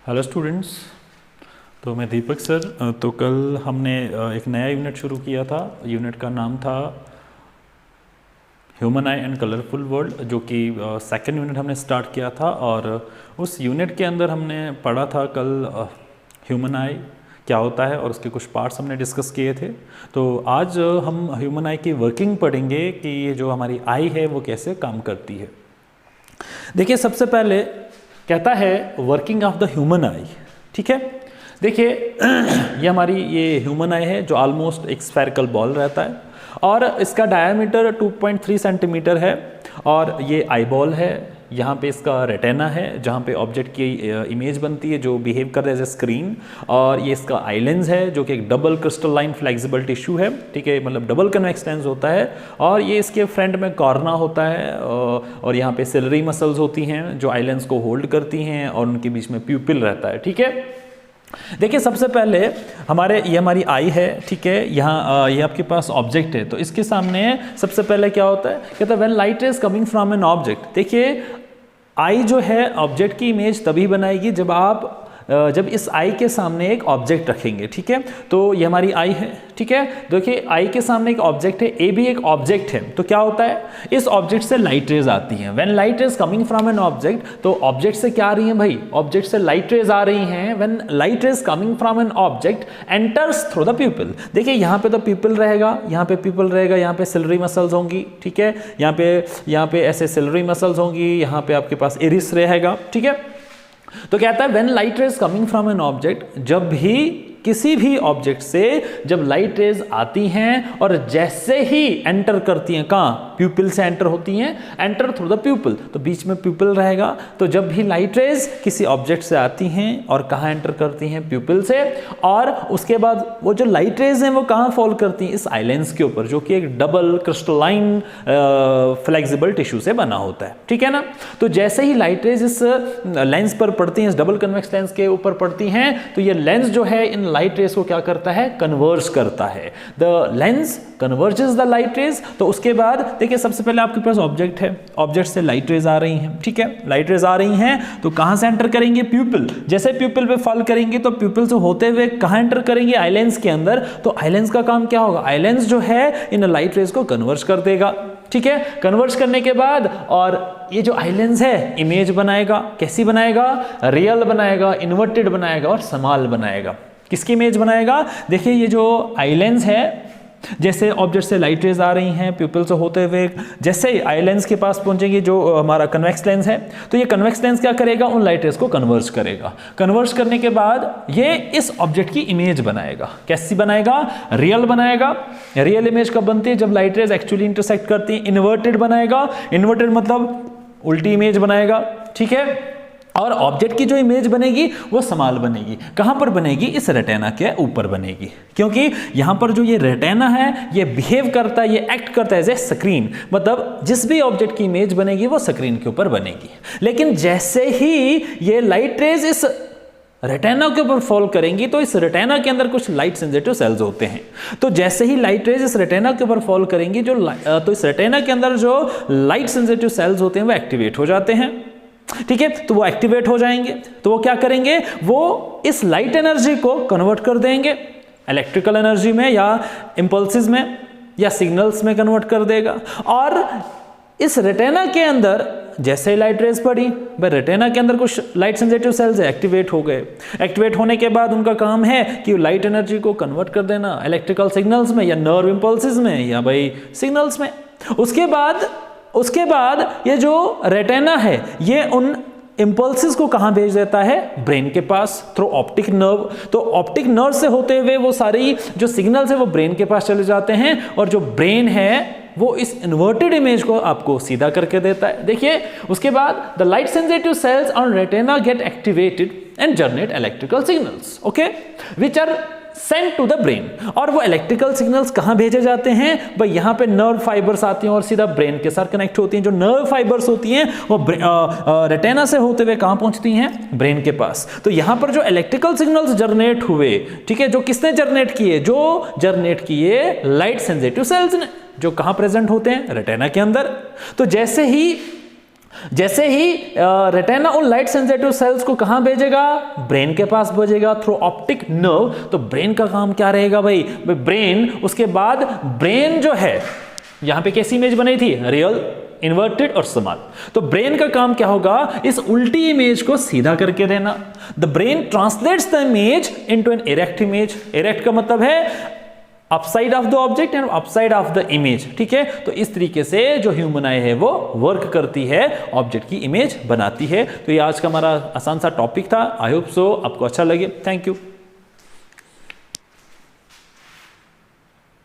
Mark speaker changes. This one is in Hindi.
Speaker 1: Hello students. तो मैं दीपक सर। तो कल हमने एक नया यूनिट शुरू किया था। यूनिट का नाम था human I and colourful world, जो कि सेकंड यूनिट हमने स्टार्ट किया था। और उस यूनिट के अंदर हमने पढ़ा था कल ह्यूमन आई क्या होता है और उसके कुछ पार्ट्स हमने डिस्कस किए थे। तो आज हम ह्यूमन आई की वर्किंग पढ़ेंगे कि ये जो हमारी आई है वो कैसे काम करती है। देखिए, सबसे पहले कहता है वर्किंग ऑफ द ह्यूमन आई। ठीक है, देखिए ये हमारी ह्यूमन आई है जो ऑलमोस्ट एक स्फेरिकल बॉल रहता है और इसका डायमीटर 2.3 सेंटीमीटर है। और ये आई बॉल है, यहाँ पे इसका रेटेना है जहाँ पे ऑब्जेक्ट की इमेज बनती है जो बिहेव कर रहा है एज ए स्क्रीन। और ये इसका आई लेंस है जो कि एक डबल क्रिस्टलाइन फ्लेक्सिबल टिश्यू है। ठीक है, मतलब डबल कन्वेक्स लेंस होता है। और ये इसके फ्रंट में कॉर्ना होता है और यहाँ पे सिलरी मसल्स होती हैं जो आई लेंस को होल्ड करती हैं और उनके बीच में प्यूपिल रहता है। ठीक है, देखिए सबसे पहले ये हमारी आई है। ठीक है, यहाँ ये आपके पास ऑब्जेक्ट है तो इसके सामने सबसे पहले क्या होता है, कहता है when light is coming from an object. देखिए आई जो है ऑब्जेक्ट की इमेज तभी बनाएगी जब इस आई के सामने एक ऑब्जेक्ट रखेंगे। ठीक है, तो ये हमारी आई है। ठीक है, देखिए आई के सामने एक ऑब्जेक्ट है, ए भी एक ऑब्जेक्ट है। तो क्या होता है, इस ऑब्जेक्ट से लाइट रेज आती हैं। When light rays coming from an object, तो ऑब्जेक्ट से क्या आ रही है भाई, ऑब्जेक्ट से लाइट रेज आ रही हैं। When light rays coming from an object enters through the प्यूपिल। देखिए यहाँ पे तो प्यूपिल रहेगा, यहाँ पे प्यूपिल रहेगा, यहाँ पे सिलरी मसल्स होंगी। ठीक है, यहाँ पे ऐसे सिलरी मसल्स होंगी, यहाँ पे आपके पास इरिस रहेगा। ठीक है, तो कहता है when light rays coming from an object, जब भी किसी भी ऑब्जेक्ट से जब लाइट रेज आती हैं और जैसे ही एंटर करती हैं, कहाँ, प्यूपिल से एंटर होती हैं, एंटर थ्रू द प्यूपिल, तो बीच में प्यूपिल रहेगा। तो जब भी लाइट रेज किसी ऑब्जेक्ट से आती हैं और कहाँ एंटर करती हैं, प्यूपिल से, और उसके बाद वो जो लाइट रेज हैं वो कहाँ फॉल करती हैं, इस आई लेंस के ऊपर, जो कि एक डबल क्रिस्टलाइन फ्लेक्सिबल टिश्यू से बना होता है। ठीक है ना, तो जैसे ही लाइट रेज इस लेंस पर पड़ती हैं, इस डबल कन्वेक्स लेंस के ऊपर पड़ती हैं, तो ये लेंस जो है इन लाइट रेज को क्या करता है, कन्वर्ज करता है। The lens converges the light rays. तो उसके बाद देखिए सबसे पहले आपके पास ऑब्जेक्ट है, ऑब्जेक्ट से लाइट रेज आ रही हैं। ठीक है, लाइट रेज आ रही हैं तो कहां से एंटर करेंगे, प्यूपिल। जैसे प्यूपिल पे फॉल करेंगे तो प्यूपिल से होते हुए कहां एंटर करेंगे, आई लेंस के अंदर। तो आई लेंस का काम क्या होगा, आई लेंस जो है इन लाइट रेज को कन्वर्ज कर देगा। ठीक है, कन्वर्ज करने के बाद और ये जो आई लेंस है इमेज बनाएगा। कैसी बनाएगा, रियल बनाएगा, इन्वर्टेड बनाएगा और समाल बनाएगा। किसकी इमेज बनाएगा, देखिए ये जो आई लेंस है, जैसे ऑब्जेक्ट से लाइट रेज आ रही हैं प्यूपिल से होते हुए, जैसे ही आई लेंस के पास पहुंचेंगे जो हमारा कन्वेक्स लेंस है, तो ये कन्वेक्स लेंस क्या करेगा, उन लाइट रेज को कन्वर्ज करेगा। कन्वर्ज करने के बाद ये इस ऑब्जेक्ट की इमेज बनाएगा। कैसी बनाएगा, रियल बनाएगा। रियल इमेज कब बनती है, जब लाइट रेज एक्चुअली इंटरसेक्ट करती है। इन्वर्टेड बनाएगा, इन्वर्टेड मतलब उल्टी इमेज बनाएगा। ठीक है, और ऑब्जेक्ट की जो इमेज बनेगी वो समाल बनेगी। कहां पर बनेगी, इस रेटेना के ऊपर बनेगी, क्योंकि यहां पर जो ये रेटेना है ये बिहेव करता है, ये एक्ट करता है एज ए स्क्रीन। मतलब जिस भी ऑब्जेक्ट की इमेज बनेगी वो स्क्रीन के ऊपर बनेगी। लेकिन जैसे ही ये लाइट रेज इस रेटेना के ऊपर फॉल करेंगी तो इस रेटेना के अंदर कुछ लाइट सेंसिटिव सेल्स होते हैं। तो जैसे ही लाइट रेज इस रेटेना के ऊपर फॉल करेंगी तो इस रेटेना के अंदर जो लाइट सेंसिटिव सेल्स होते हैं वो एक्टिवेट हो जाते हैं। ठीक है, तो वो एक्टिवेट हो जाएंगे तो वो क्या करेंगे, वो इस लाइट एनर्जी को कन्वर्ट कर देंगे इलेक्ट्रिकल एनर्जी में या इंपल्सेस में या सिग्नल्स में कन्वर्ट कर देगा। और इस रेटेना के अंदर जैसे ही लाइट रेज पड़ी, भाई रेटेना के अंदर कुछ लाइट सेंसिटिव सेल्स एक्टिवेट हो गए। एक्टिवेट होने के बाद उनका काम है कि लाइट एनर्जी को कन्वर्ट कर देना इलेक्ट्रिकल सिग्नल्स में या नर्व इंपल्सेस में या भाई सिग्नल्स में। उसके बाद ये जो रेटेना है ये उन इंपल्सेस को कहां भेज देता है, ब्रेन के पास, थ्रू ऑप्टिक नर्व। तो ऑप्टिक नर्व से होते हुए वो सारी जो सिग्नल्स है वो ब्रेन के पास चले जाते हैं और जो ब्रेन है वो इस इन्वर्टेड इमेज को आपको सीधा करके देता है। देखिए उसके बाद the light sensitive cells on retina get activated and generate electrical signals, okay, which are send to the brain. और वो इलेक्ट्रिकल सिग्नल्स कहां भेजे जाते हैं भाई, यहां पे नर्व फाइबर्स आती हैं और सीधा ब्रेन के साथ कनेक्ट होती हैं। जो नर्व फाइबर्स होती हैं वो रेटिना से होते हुए कहां पहुंचती हैं, ब्रेन के पास। तो यहां पर जो इलेक्ट्रिकल सिग्नल्स जनरेट हुए, ठीक है, जो किसने जनरेट किए, जो जनरेट किए लाइट सेंसिटिव सेल्स ने, जो कहां प्रेजेंट होते हैं, रेटिना के अंदर। तो जैसे ही जैसे ही रेटिना उन लाइट सेंसिटिव सेल्स को कहां भेजेगा, ब्रेन के पास भेजेगा थ्रू ऑप्टिक नर्व। तो ब्रेन का काम क्या रहेगा भाई, ब्रेन, उसके बाद ब्रेन जो है, यहां पे कैसी इमेज बनी थी, रियल, इन्वर्टेड और स्मॉल। तो ब्रेन का काम क्या होगा, इस उल्टी इमेज को सीधा करके देना। The brain translates the image into an erect image. Erect का मतलब है upside of the object and upside of the image, ठीक है। तो इस तरीके से जो ह्यूमन आई है वो वर्क करती है, ऑब्जेक्ट की इमेज बनाती है। तो ये आज का हमारा आसान सा टॉपिक था। आई होप सो आपको अच्छा लगे। Thank you.